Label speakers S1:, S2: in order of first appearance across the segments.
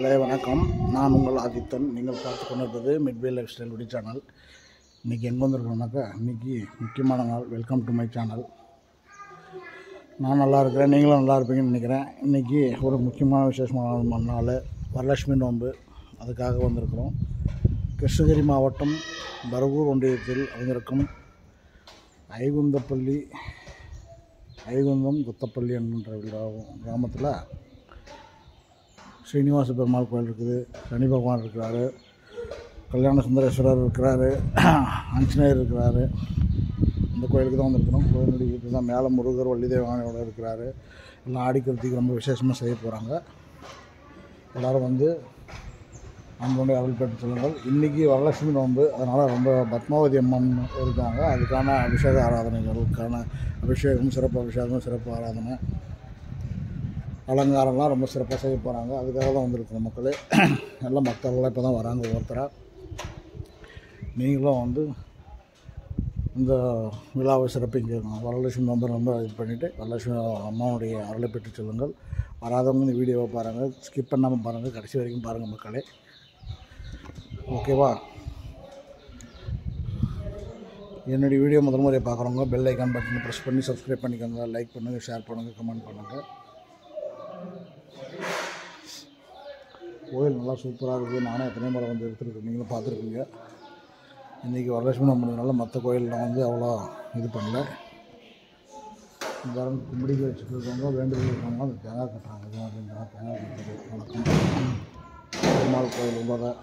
S1: மக்களே வணக்கம். நான் உங்கள் ஆதித்தன். நீங்கள் பார்த்து கொண்டிருப்பது Midway life style video channel. இன்றைக்கி எங்கே வந்திருக்கோம்னாக்கா, இன்றைக்கி முக்கியமான நாள். Welcome to my channel. நான் நல்லா இருக்கிறேன், நீங்களும் நல்லா இருப்பீங்கன்னு நினைக்கிறேன். இன்றைக்கி ஒரு முக்கியமான விசேஷமான நாள், வரலட்சுமி நோன்பு. அதுக்காக வந்திருக்கிறோம். கிருஷ்ணகிரி மாவட்டம் பரகூர் ஒன்றியத்தில் அமைந்திருக்கும் ஐகுந்தம் குத்தப்பள்ளி என்கின்ற கிராமத்தில் ஸ்ரீனிவாச பெருமாள் கோயில் இருக்குது, சனி பகவான் இருக்கிறாரு, கல்யாண சுந்தரேஸ்வரர் இருக்கிறாரு, ஆஞ்சநேயர் இருக்கிறாரு. இந்த கோயிலுக்கு தான் வந்திருக்கிறோம். கோயிலுடைய இது தான் மேலே முருகர் வள்ளி தேவானையோட இருக்கிறாரு. எல்லாம் ஆடிக்கிறதுக்கு ரொம்ப விசேஷமாக செய்ய போகிறாங்க. எல்லோரும் வந்து நம்மளுடைய அருள் பெற்று சொல்லுங்கள். இன்றைக்கி வரலட்சுமி நோன்பு, அதனால் ரொம்ப பத்மாவதி அம்மன் இருக்காங்க. அதுக்கான அபிஷேக ஆராதனைகளுக்கான அபிஷேகம், சிறப்பு அபிஷேகம், சிறப்பு ஆராதனை, அலங்காரம்லாம் ரொம்ப சிறப்பாக செய்ய போகிறாங்க. அதுக்காக தான் வந்திருக்கிறோம் மக்களே. எல்லாம் பக்தர்கள்லாம் இப்போ தான் வராங்க ஒவ்வொருத்தராக. நீங்களும் வந்து இந்த விழாவை சிறப்பிங்க. வரலட்சுமி நோன்பை ரொம்ப இது பண்ணிவிட்டு வரலட்சுமி அம்மாவுடைய அருளை பெற்று சொல்லுங்கள். வராதவங்க இந்த வீடியோவை பாருங்கள், ஸ்கிப் பண்ணாமல் பாருங்கள், கடைசி வரைக்கும் பாருங்கள் மக்களே. ஓகேவா? என்னுடைய வீடியோ முதல் முறையை பார்க்குறவங்க பெல் ஐக்கான் பட்டனை ப்ரெஸ் பண்ணி சப்ஸ்கிரைப் பண்ணிக்கோங்க. லைக் பண்ணுங்கள், ஷேர் பண்ணுங்கள், கமெண்ட் பண்ணுங்கள். கோயில் நல்லா சூப்பராக இருக்குது. நானும் எத்தனை முறை வந்து எடுத்துருக்கேன், நீங்களும் பார்த்துருப்பீங்க. இன்றைக்கி வரலட்சுமி நோன்புனால மற்ற கோயிலில் வந்து அவ்வளோ இது பண்ணல. இந்த கும்பிடிக்க வச்சுட்டு இருக்கவங்க, வேண்டுதல் இருக்கவங்க அந்த தேங்காய் கட்டுறாங்க. தேங்காய் கட்டுறது வணக்கம். பெருமாள் கோயில் உள்ளத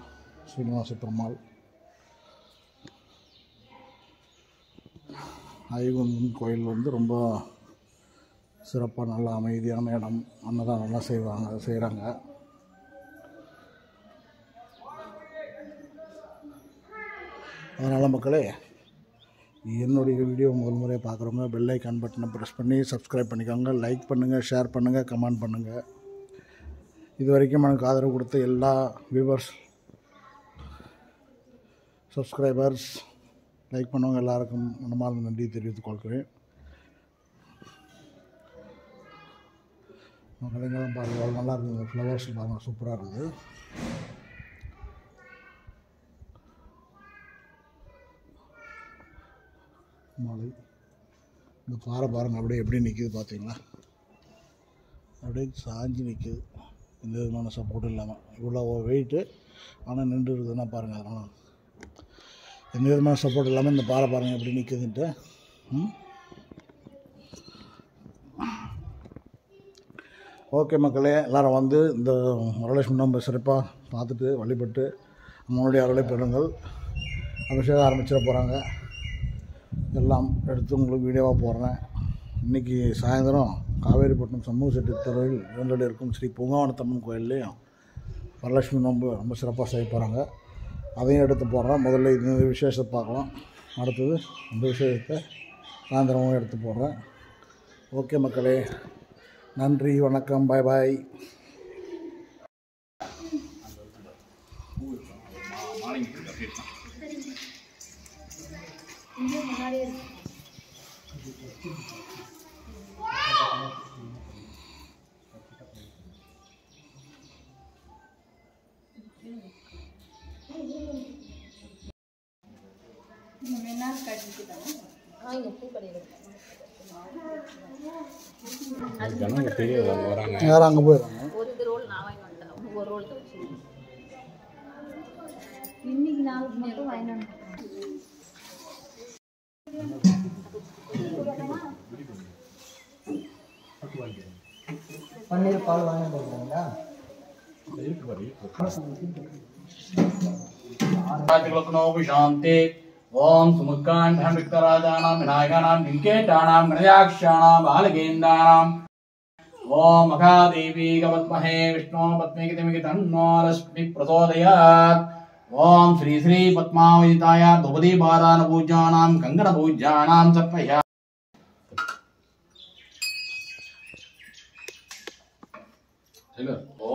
S1: ஸ்ரீனிவாச பெருமாள் ஐகுந்தம் கோயில் வந்து ரொம்ப சிறப்பாக நல்ல அமைதியான இடம். அன்னதான் நல்லா செய்கிறாங்க. அதனால் மக்களே, என்னுடைய வீடியோ முதல் முறையை பார்க்குறவங்க பெல் ஐக்கான் பட்டனை ப்ரெஸ் பண்ணி சப்ஸ்கிரைப் பண்ணிக்கோங்க. லைக் பண்ணுங்கள், ஷேர் பண்ணுங்கள், கமெண்ட் பண்ணுங்கள். இது வரைக்கும் எனக்கு ஆதரவு கொடுத்த எல்லா வியூவர்ஸ், சப்ஸ்கிரைபர்ஸ், லைக் பண்ணவங்க எல்லாருக்கும் மனமார்ந்த நன்றி தெரிவித்துக் கொள்கிறேன். மக்களுங்கெல்லாம் பாருங்கள், அவ்வளோ நல்லா இருக்குது. ஃப்ளவர்ஸ் பாருங்கள், சூப்பராக இருக்குது. மலை, இந்த பாறை பாருங்கள் அப்படியே எப்படி நிற்கிது பார்த்தீங்களா? அப்படியே சாஞ்சி நிற்கிது, எந்த விதமான சப்போர்ட் இல்லாமல். இவ்வளோ வெயிட்டு ஆனால் நின்று இருக்குதுன்னா பாருங்கள். அதனால் எந்த விதமான சப்போர்ட் இல்லாமல் இந்த பாறை பாருங்கள் எப்படி நிற்குதுன்ட்டு. ஓகே மக்களே, எல்லோரும் வந்து இந்த வரலட்சுமி நோன்பை சிறப்பாக பார்த்துட்டு வழிபட்டு நம்மளுடைய அருளை பெறுங்கள். அபிஷேகம் ஆரம்பிச்சிட போகிறாங்க. எல்லாம் எடுத்து உங்களுக்கு வீடியோவாக போடுறேன். இன்றைக்கி சாயந்தரம் காவேரிப்பட்டினம் சமூக செட்டு தெருவில் இரண்டடி இருக்கும் ஸ்ரீ பூங்காவனத்தம்மன் கோயில்லையும் வரலட்சுமி நோன்பு ரொம்ப சிறப்பாக செய்ய போகிறாங்க. அதையும் எடுத்து போடுறேன். முதல்ல இந்த விசேஷத்தை பார்க்கலாம், அடுத்தது இந்த விசேஷத்தை சாயந்தரமும் எடுத்து போடுறேன். ஓகே மக்களே, நன்றி, வணக்கம், பாய் பாய். யாரும் அங்கே போயிடுறாங்க.
S2: இன்னைக்கு நாளைக்கு மட்டும் வாங்கிட்டு
S3: பன்னீர் பால் வாங்கி போடுறாங்களா?
S4: शांति ओम समुत्कांठं विक्तराजानां विनायकानां निकेतानां गणयाक्षाणां बालकेन्द्राणां ओम महादेवी गवत्महे विष्णु पद्मेकितमिति तन्नो रश्मि प्रचोदयात् ओम श्री श्री पद्मावतिताय द्रौपदी बालान पूज्यानां कंगण पूज्यानां सर्पया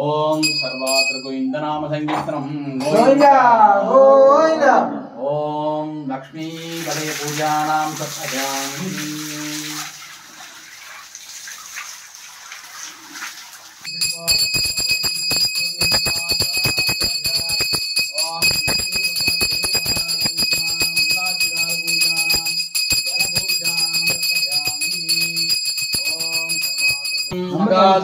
S4: ओम सर्वत्र गोविंद नाम संकीर्तनम
S3: गोविंदा गोविंदा।
S4: ओम लक्ष्मी गणेश पूजानां सत्यामि Thank you.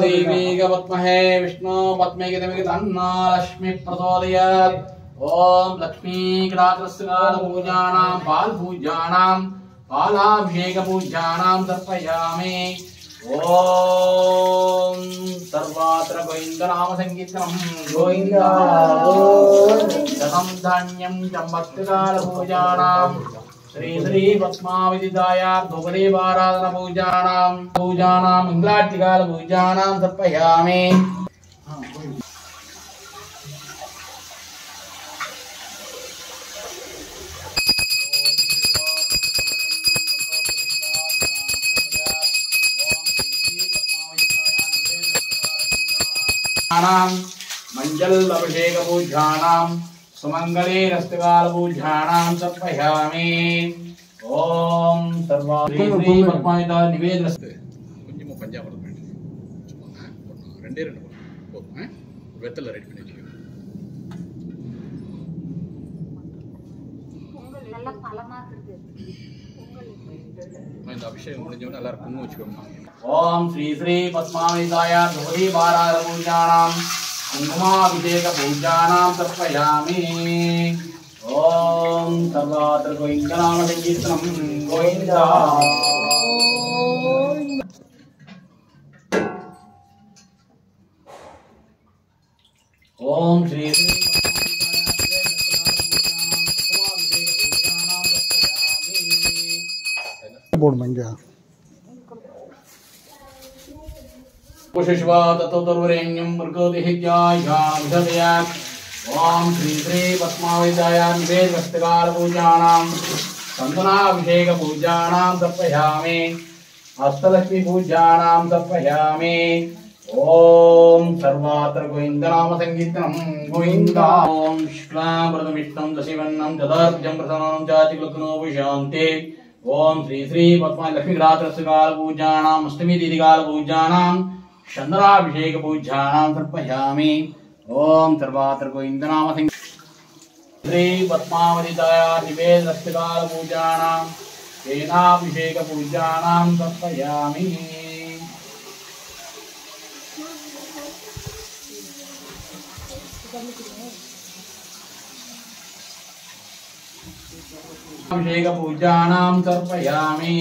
S4: देवीगवत्महे विष्णु पद्मेकितमिक तन्ना लक्ष्मी प्रचोदयात् ओम लक्ष्मी कटाक्षस्काल पूजानां पाल पूजानां पालाभिषेक पूजानां तर्पयामि ओम सर्वत्र गोविंद नाम संकीर्तनं गोविंदा शतं धान्यं चम्बत्काल पूजानां श्री श्री पद्मावतिदाया धूपदीपाराधन पूजानां मंगलार्तिकाल पूजानां तर्पयामि मंजल अभिषेक पूजानां सुमंगले रस्तकाल पूजानां तर्पयामि ओम सर्वा श्री श्री पद्मावती निवेद கொஞ்சம் பஞ்சாமிர்தம் ரெண்டே ரெண்டு போதும் வெத்தல ரெடி பண்ணி வச்சுக்கோ
S2: பொங்கல் நல்ல பலமா இருக்குது
S4: இந்த அபிஷேகம் முடிஞ்சவன எல்லாரும் குங்குமம் வச்சுக்கோங்க ஓம் ஸ்ரீ ஸ்ரீ பத்மாவதிதாய துவதி பாராத பூஜானாம் குங்குமாபிஷேக பூஜானாம் தர்ப்பயாமி ஓம் சர்வத்ர கோவிந்த நாம சங்கீர்த்தனம் கோவிந்தா ஓம் ஸ்ரீ ஸ்ரீ
S1: போடுமா இங்கே
S4: पुष्पा ततोतर्वरेण्यं मृगोदिहित्यायां ओम श्री श्री पद्मावतिदाय निवेदस्तकाल पूजानां चन्दनाभिषेक पूजानां तर्पयामि हस्तलक्ष्मी पूजानां तर्पयामि ओम सर्वत्र गोविंद नाम संकीर्तनं गोविंदा ओम शुक्लांबरदमिष्टं दशिवन्नं तदार्घ्यं प्रसन्नं चातिकुलग्नोपशान्ते ओम श्री श्री पद्मा लक्ष्मी रात्रस्काल पूजानां अष्टमी तिथिकाल पूजानां चंद्राभिषेक पूजानां तर्पयामि ओम सर्वत्र गोविंद नाम श्री पद्मावतिदाय निवेदस्तकाल पूजानां तेनाभिषेक पूजानां तर्पयामि अभिषेक पूजानां तर्पयामि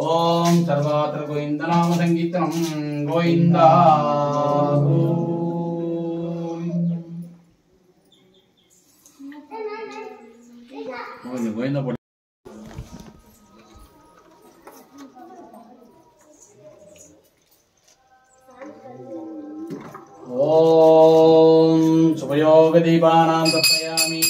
S4: ओम सर्वत्र गोविंद नाम संकीर्तनं गोविंदा गोविंदा ओम शुभयोग दीपानां तर्पयामि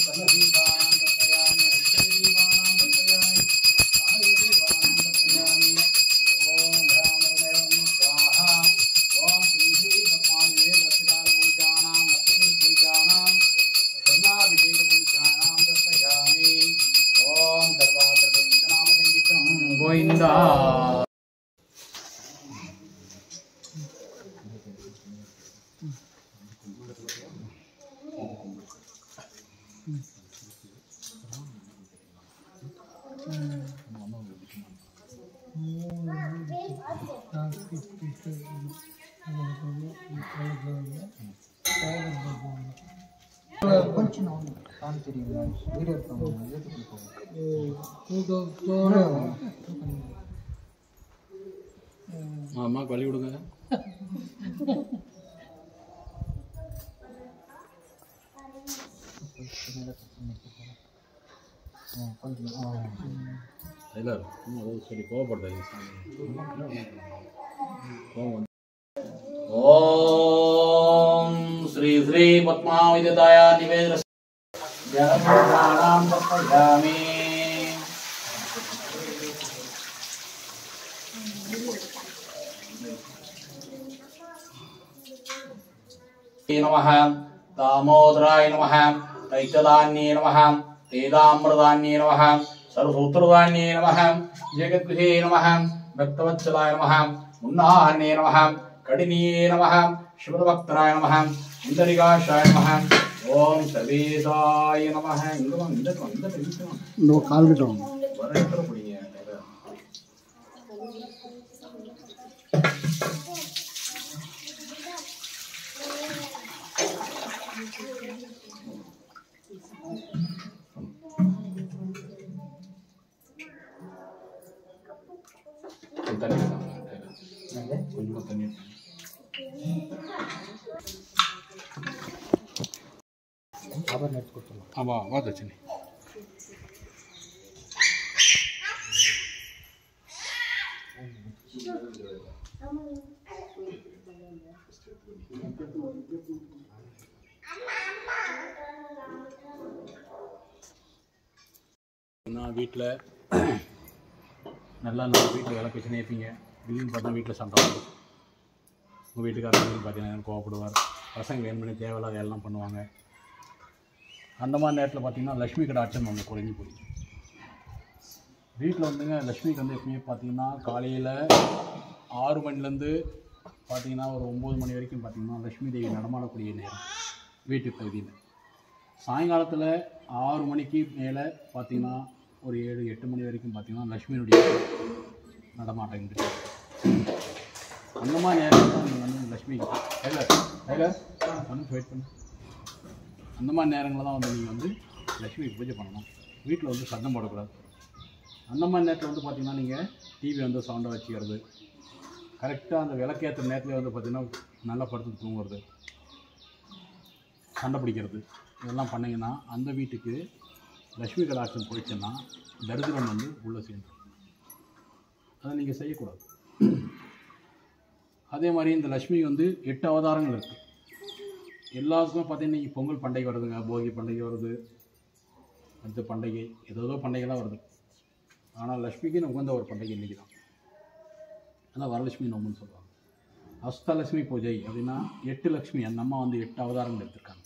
S4: गोविंदा
S3: கொஞ்சம் தான் தெரியும் வீடியோ
S4: அம்மா வழி விடுங்க இல்ல சரி கோவப்பட்டது ஓம் ஸ்ரீ ஸ்ரீ பத்மாவதிதாய निवेदनां तर्पयामि नमः दामोदराय नमः तैतदान्ये नमः तेदामृतान्ये नमः सर्वसूत्रदान्ये नमः जगद्विषे नमः भक्तवत्सलाय नमः मुन्नाहन्ये नमः कडिनीये नमः शिवभक्तराय नमः इंद्रिकाशाय नमः ओम सर्वेशाय नमः இந்த
S1: கால் கிட்டோம்
S4: வரேற்ற புடிங்க தண்ணி கொஞ்சமாக தண்ணி
S3: சாப்பாடு எடுத்து கொடுத்துடலாம்.
S4: ஆமாம் வா தட்சணி நான் வீட்டில் நல்லா நம்ம வீட்டில் விளக்கு வச்சுனே இருப்பீங்க. திடீர்னு பார்த்தா வீட்டில் சண்டை வரும். உங்கள் வீட்டுக்காரங்க பார்த்தீங்கன்னா கோவப்படுவார். பசங்க வேணும்னே தேவையில்லாத எல்லாம் பண்ணுவாங்க. அந்த மாதிரி நேரத்தில் பார்த்தீங்கன்னா லக்ஷ்மி கடாட்சம் அவங்க குறைஞ்சி போயிடுச்சு. வீட்டில் வந்துங்க லக்ஷ்மிக்கு வந்து எப்பவுமே பார்த்தீங்கன்னா காலையில் 6 மணிலேருந்து பார்த்தீங்கன்னா ஒரு 9 மணி வரைக்கும் பார்த்தீங்கன்னா லக்ஷ்மி தேவி நடமாடக்கூடிய நேரம் வீட்டு பகுதியில். சாயங்காலத்தில் 6 மணிக்கு மேலே பார்த்தீங்கன்னா ஒரு 7-8 மணி வரைக்கும் பார்த்தீங்கன்னா லக்ஷ்மியினுடைய நடமாட்டம் இருக்கு. அந்த மாதிரி நேரத்தில் நீங்கள் வந்து லக்ஷ்மி வந்து வெயிட் பண்ணு. அந்த மாதிரி நேரங்களில் தான் வந்து நீங்கள் வந்து லக்ஷ்மிக்கு பூஜை பண்ணணும். வீட்டில் வந்து சத்தம் போடக்கூடாது. அந்த மாதிரி நேரத்தில் வந்து பார்த்திங்கன்னா நீங்கள் டிவி வந்து சவுண்டை வச்சுக்கிறது, கரெக்டாக அந்த விளக்கேற்ற நேரத்தில் வந்து பார்த்திங்கன்னா நல்லா படுத்து தூங்குறது, சண்டை பிடிக்கிறது, இதெல்லாம் பண்ணிங்கன்னா அந்த வீட்டுக்கு லக்ஷ்மி கடாட்சம் போயிடுச்சுன்னா தரித்திரம் வந்து உள்ளே சேர்ந்துடும். அதை நீங்கள் செய்யக்கூடாது. அதே மாதிரி இந்த லக்ஷ்மி வந்து 8 அவதாரங்கள் இருக்குது. எல்லாத்துக்குமே பார்த்தீங்கன்னா இன்றைக்கி பொங்கல் பண்டிகை வருதுங்க, போகி பண்டிகை வருது, அடுத்த பண்டிகை ஏதோ பண்டிகைலாம் வருது. ஆனால் லக்ஷ்மிக்கு உகந்த ஒரு பண்டிகை இன்றைக்கி தான். அதான் வரலட்சுமி நோம்புன்னு சொல்லுவாங்க. அஷ்டலட்சுமி பூஜை அப்படின்னா 8 லக்ஷ்மி அந்த அம்மா வந்து 8 அவதாரங்கள் எடுத்திருக்காங்க.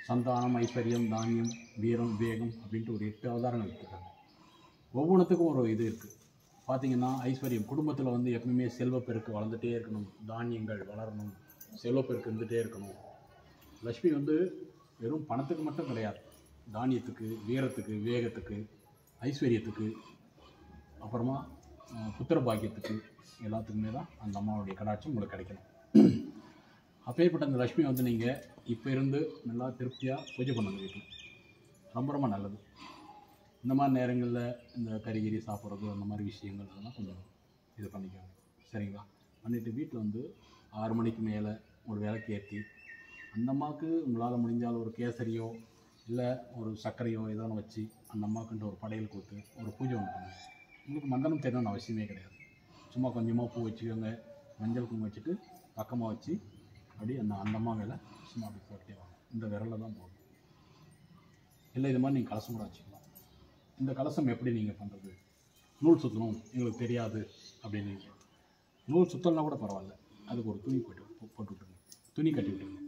S4: சந்தானம், ஐஸ்வர்யம், தானியம், வீரம், விவேகம் அப்படின்ட்டு ஒரு 8 அவதாரங்கள் எடுத்திருக்காங்க. ஒவ்வொன்றுத்துக்கும் ஒரு இது இருக்குது. பார்த்திங்கன்னா ஐஸ்வர்யம் குடும்பத்தில் வந்து எப்பவுமே செல்வப்பெருக்கு வளர்ந்துகிட்டே இருக்கணும், தானியங்கள் வளரணும், செல்வப்பெருக்கு இருந்துகிட்டே இருக்கணும். லக்ஷ்மி வந்து வெறும் பணத்துக்கு மட்டும் கிடையாது, தானியத்துக்கு, வீரத்துக்கு, விவேகத்துக்கு, ஐஸ்வர்யத்துக்கு, அப்புறமா புத்திர பாக்கியத்துக்கு எல்லாத்துக்குமே தான் அந்த அம்மாவுடைய கடாட்சம் உங்களுக்கு கிடைக்கணும். அப்பேற்பட்ட அந்த லக்ஷ்மி வந்து நீங்கள் இப்போ இருந்து நல்லா திருப்தியாக பூஜை பண்ணுங்க வீட்டில். ரொம்ப ரொம்ப நல்லது. இந்த மாதிரி நேரங்களில் இந்த கறிகிரி சாப்பிட்றது அந்த மாதிரி விஷயங்கள் அதெல்லாம் கொஞ்சம் இது பண்ணிக்கோங்க. சரிங்களா? பண்ணிவிட்டு வீட்டில் வந்து 6 மணிக்கு மேலே ஒரு விளக்கு ஏற்றி அந்த அம்மாவுக்கு உங்களால் முடிஞ்சால் ஒரு கேசரியோ இல்லை ஒரு சர்க்கரையோ ஏதோ ஒன்று வச்சு அந்த அம்மாவுக்குன்ட்டு ஒரு படையல் கொடுத்து ஒரு பூஜை ஒன்று பண்ணுங்க. உங்களுக்கு மந்திரம் தெரியணும்னு அவசியமே கிடையாது. சும்மா கொஞ்சமாக பூ வச்சுக்கோங்க, மஞ்சள் குங்குமம் வச்சுட்டு பக்கமாக வச்சு அப்படி அந்த அம்மா மேலே சும்மா அப்படி போட்டே வாங்க. இந்த விரலில் தான் போடணும். இல்லை இது மாதிரி நீங்கள் கலசம் கூட வச்சுக்கலாம். இந்த கலசம் எப்படி நீங்கள் பண்ணுறது? நூல் சுற்றணும் எங்களுக்கு தெரியாது அப்படின்னு நூல் சுற்றலாம் கூட பரவாயில்ல. அதுக்கு ஒரு துணி போட்டு விட்டுருங்க, துணி கட்டி விட்டுருங்க.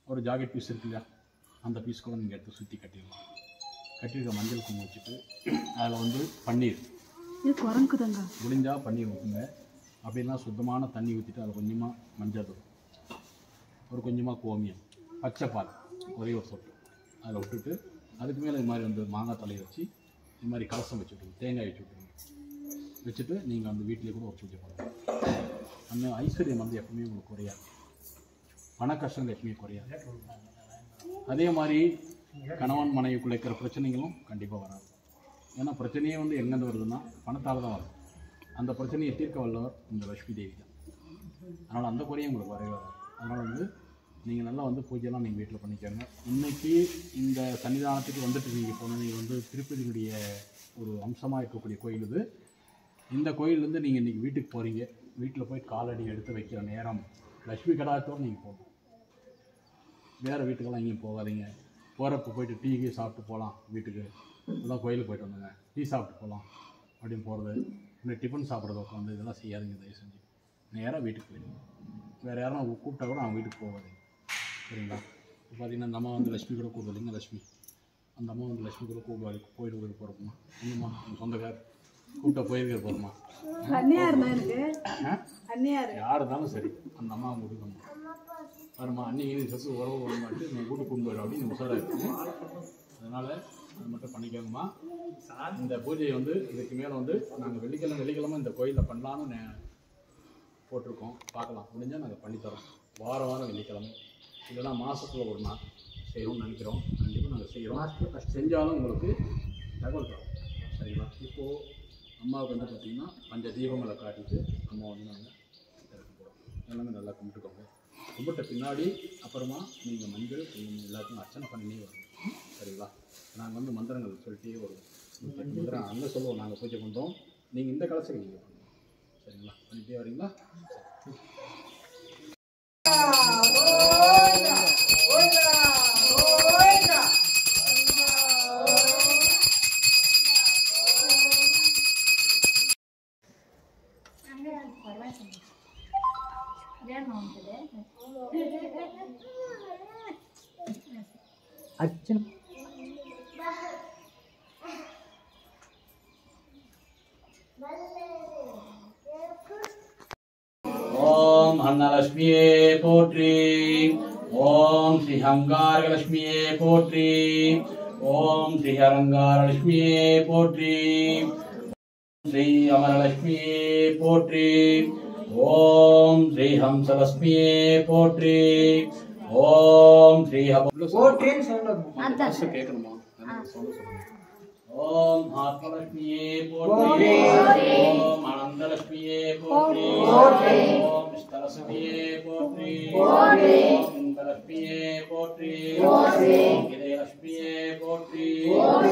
S4: ஒரு ஜாக்கெட் பீஸ் இருக்குல்லையா, அந்த பீஸ் கூட நீங்கள் எடுத்து சுற்றி கட்டிடலாம். கட்டியிருக்க மஞ்சள் குங்குமம் வச்சுட்டு அதில் வந்து பன்னீர் முடிஞ்சால் பன்னீர் ஊற்றுங்க. அப்படின்னா சுத்தமான தண்ணி ஊற்றிட்டு அதில் கொஞ்சமாக மஞ்சள் தூள், ஒரு கொஞ்சமாக கோமியம், பச்சை பால் ஒரே ஒரு சொட்டு அதில் விட்டுட்டு அதுக்கு மேலே இது மாதிரி வந்து மாங்காய் தலையை வச்சு இது மாதிரி கலசம் வச்சு விட்டுருங்க, தேங்காய் வச்சு விட்டுருங்க. வச்சுட்டு நீங்கள் வந்து வீட்டிலே கூட ஒரு பூஜை பண்ணுங்கள். அந்த ஐஸ்வர்யம் வந்து எப்பவுமே உங்களுக்கு குறையாது, பண கஷ்டங்கள் எப்பவுமே குறையாது. அதே மாதிரி கணவன் மனைவிக்குள்ள இருக்கிற பிரச்சனைகளும் கண்டிப்பாக வராது. ஏன்னா பிரச்சனையே வந்து எங்கேருந்து வருதுன்னா பணத்தால் தான் வரும். அந்த பிரச்சனையை தீர்க்க வல்லவர் இந்த லக்ஷ்மி தேவி தான். அதனால் அந்த குறையும் உங்களுக்கு வரவே வராது. அதனால் வந்து நீங்கள் நல்லா வந்து பூஜைலாம் நீங்கள் வீட்டில் பண்ணிக்கோங்க. இன்றைக்கி இந்த சன்னிதானத்துக்கு வந்துட்டு நீங்கள் போனால் நீங்கள் வந்து திருப்பதியுடைய ஒரு அம்சமாக இருக்கக்கூடிய கோயில் இது. இந்த கோயிலேருந்து நீங்கள் இன்றைக்கி வீட்டுக்கு போகிறீங்க, வீட்டில் போய் காலடி எடுத்து வைக்கிற நேரம் லக்ஷ்மி கடாட்சத்தோடு நீங்கள் போகணும். வேறு வீட்டுக்கெல்லாம் எங்கேயும் போகாதீங்க. போகிறப்ப போய்ட்டு டீ சாப்பிட்டு போகலாம், வீட்டுக்கு இதெல்லாம் கோயிலுக்கு போய்ட்டு வந்தோங்க, டீ சாப்பிட்டு போகலாம் அப்படின்னு போகிறது, இல்லை டிஃபன் சாப்பிட்றது உட்காந்து இதெல்லாம் செய்யாதீங்க. தயவு செஞ்சு நேராக வீட்டுக்கு போயிடுங்க. வேறு யாரும் கூப்பிட்டா கூட அவங்க வீட்டுக்கு போகாதீங்க. சரிங்களா? இப்போ பார்த்தீங்கன்னா அந்த அம்மா வந்து லக்ஷ்மி கூட கூப்பிடுங்க. லக்ஷ்மி அந்த அம்மா வந்து லக்ஷ்மி கூட கூப்பிடுவாரு, கோயிலுக்கு போகிறோம்மா, இன்னும்மா உங்கள் சொந்தக்கார் கூப்பிட்டா போயிருக்கிற போகிறோமா, யார் இருந்தாலும் சரி அந்த அம்மா கூப்பிட்டு வருமா அன்றைக்கி சத்து உறவு வர மாட்டு நீங்கள் கூட்டு கொண்டு வரும் அப்படின்னு உசாராக இருக்கும். அதனால் அது மட்டும் பண்ணிக்கோங்கம்மா. இந்த பூஜையை வந்து இதுக்கு மேலே வந்து நாங்கள் வெள்ளிக்கிழமை இந்த கோயிலில் பண்ணலான்னு போட்டிருக்கோம். பார்க்கலாம், முடிஞ்சால் நாங்கள் பண்ணித்தரோம். வாரம் வெள்ளிக்கிழமை இதெல்லாம் மாதத்தில் ஒரு நாள் செய்யணும்னு நினைக்கிறோம். கண்டிப்பாக நாங்கள் செய்கிறோம். செஞ்சாலும் உங்களுக்கு தகவல் தரோம். சரிங்களா? இப்போது அம்மாவுக்கு வந்து பார்த்திங்கன்னா பஞ்ச தீபங்களை காட்டிட்டு அம்மா வந்து நாங்கள் திறக்க போகிறோம். எல்லாமே நல்லா கும்பிட்டுக்கோங்க. கும்பிட்ட பின்னாடி அப்புறமா நீங்கள் மஞ்சள் குங்குமம் எல்லாத்தையும் அர்ச்சனை பண்ணினே வரணும். சரிங்களா? நாங்கள் வந்து மந்திரங்கள் சொல்லிட்டே வருவோம். மந்திரம் அங்கே சொல்லுவோம், நாங்கள் பூஜை பண்ணுறோம், நீங்கள் இந்த கலசை நீங்கள் பண்ணுவோம். சரிங்களா? பண்ணிட்டே வரீங்களா?
S3: அர்ச்சனை
S4: ஓம் அன்னலட்சுமியே போற்றி. ஓம் ஸ்ரீ அங்காரலட்சுமியே போற்றி. ஓம் ஸ்ரீ அலங்காரலட்சுமியே போற்றி. ஸ்ரீ அமரலட்சுமியே போற்றி. ஓம் ஸ்ரீ ஹம்சலட்சுமியே போற்றி. ஓம் ஸ்ரீ
S3: போற்றின்னு சொல்லணும்.
S4: கேட்கணுமா? ஓம் ஆத்மலட்சுமியே போற்றி. ஓம் அனந்தலட்சுமியே போற்றி. ஓம் ஸ்தலட்சுமியே போற்றி. ஓம் இந்தலட்சுமியே போற்றி. ஓம் இதயலட்சுமியே போற்றி. ஓம்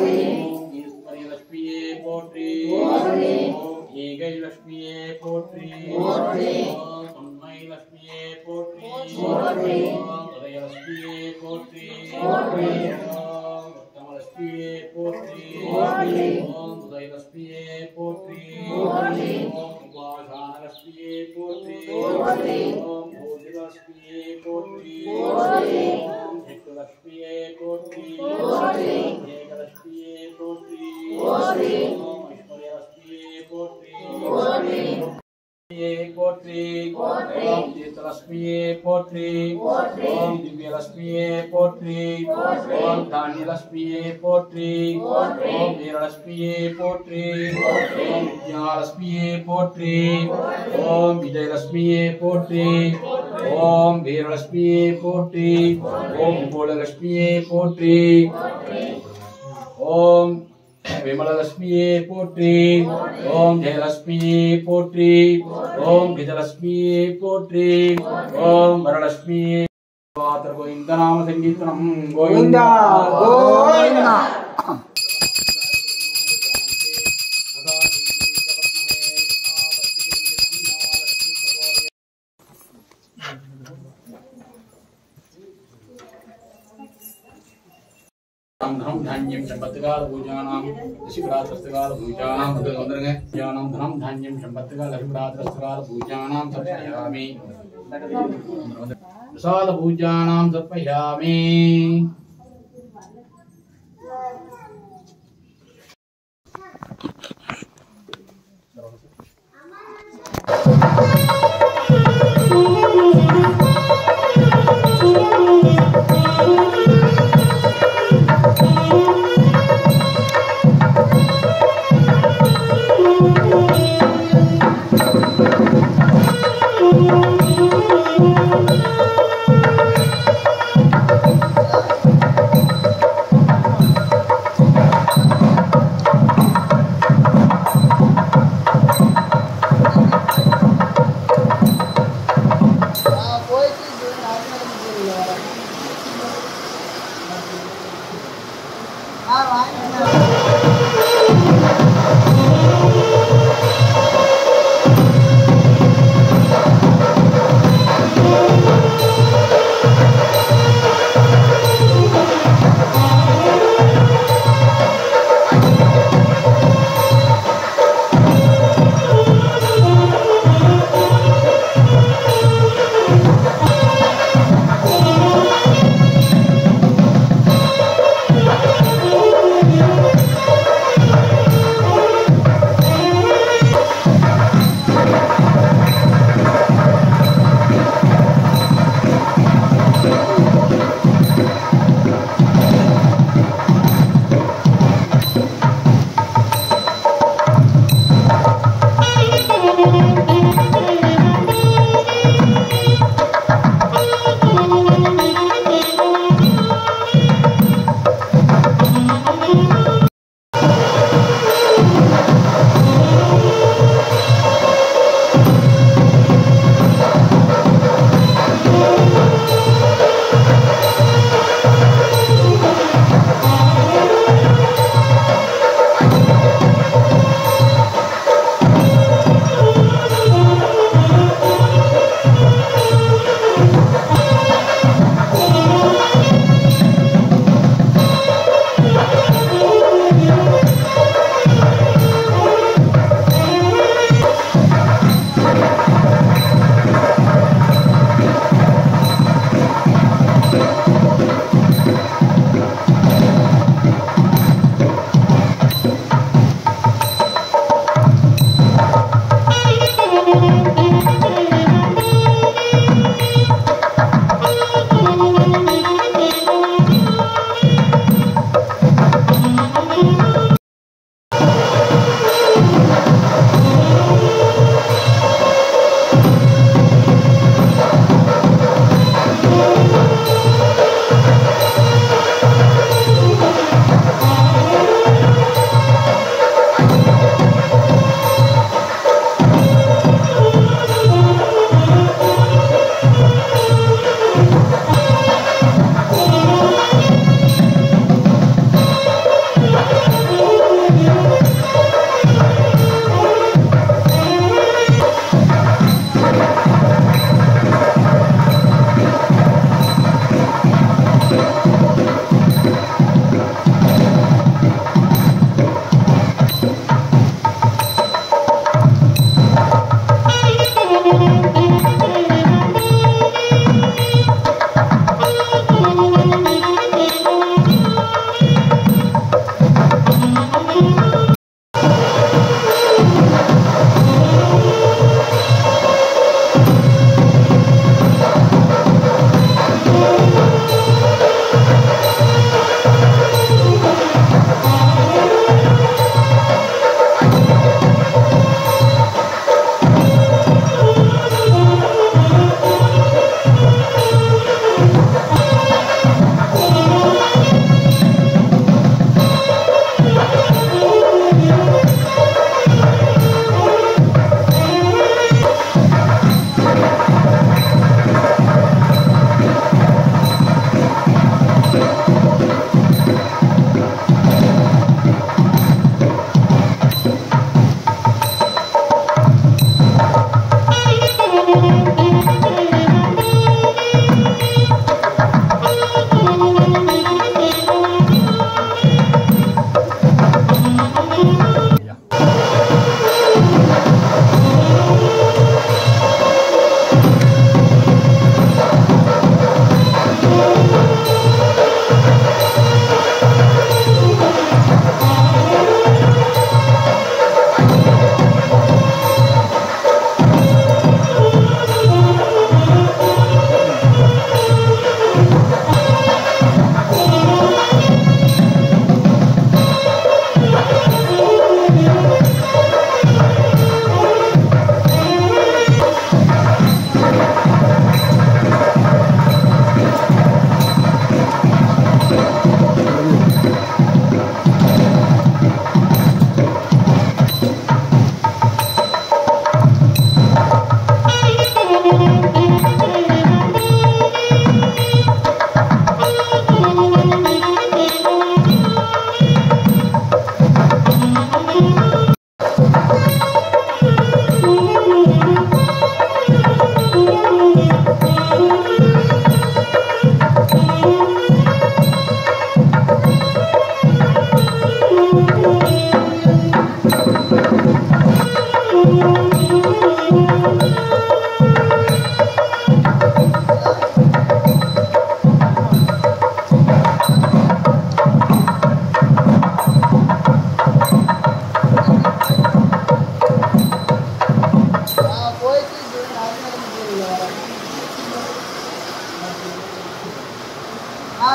S4: ஈஸ்வரியலட்சுமியே போற்றி. ஓம் ஈகைலட்சுமியே போற்றி. ஓம் உண்மை லட்சுமியே போற்றி. ஓம் உதயலட்சுமியே போற்றி. ஓம் உத்தமலட்சுமியே போற்றி. ஓம் உதயலட்சுமியே போற்றி. ஓம் உபாசானலட்சுமியே போற்றி. ஓம் பூஜிலட்சுமியே போற்றி. ஓம் ஹிட்டுலட்சுமியே போற்றி. ஓம் ஏகலட்சுமியே போற்றி. ஓம் ஐஸ்வர்யலட்சுமியே போற்றி. போற்றி. ஓம் தீர்த்தலட்சுமியே போற்றி. ஓம் திவ்யலட்சுமியே போற்றி. ஓம் தானியலட்சுமியே போற்றி. ஓம் வீரலட்சுமியே போற்றி. ஓம் வித்யாலட்சுமியே போற்றி. ஓம் விஜயலட்சுமியே போற்றி. ஓம் வீரலட்சுமியே போற்றி. ஓம் கோலலட்சுமியே போற்றி. ஓம் விமலலட்சுமியே போற்றி. ஓம் ஜெயலட்சுமியே போற்றி. ஓம் விஜயலட்சுமியே போற்றி. ஓம் வரலட்சுமியே கோவிந்த நாம சங்கீர்த்தனம்
S3: கோவிந்தா கோவிந்தா.
S4: धनम धान्यम संपत्तिकाल पूजानाम शिवरात्रस्तकाल पूजानाम வந்துருங்க ஞானம் தனம் धान्यम संपत्तिकाल शिवरात्रस्तकाल पूजानाम समर्पयामि प्रसाद पूजानाम समर्पयामि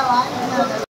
S3: வாங்கிக்கிறேன்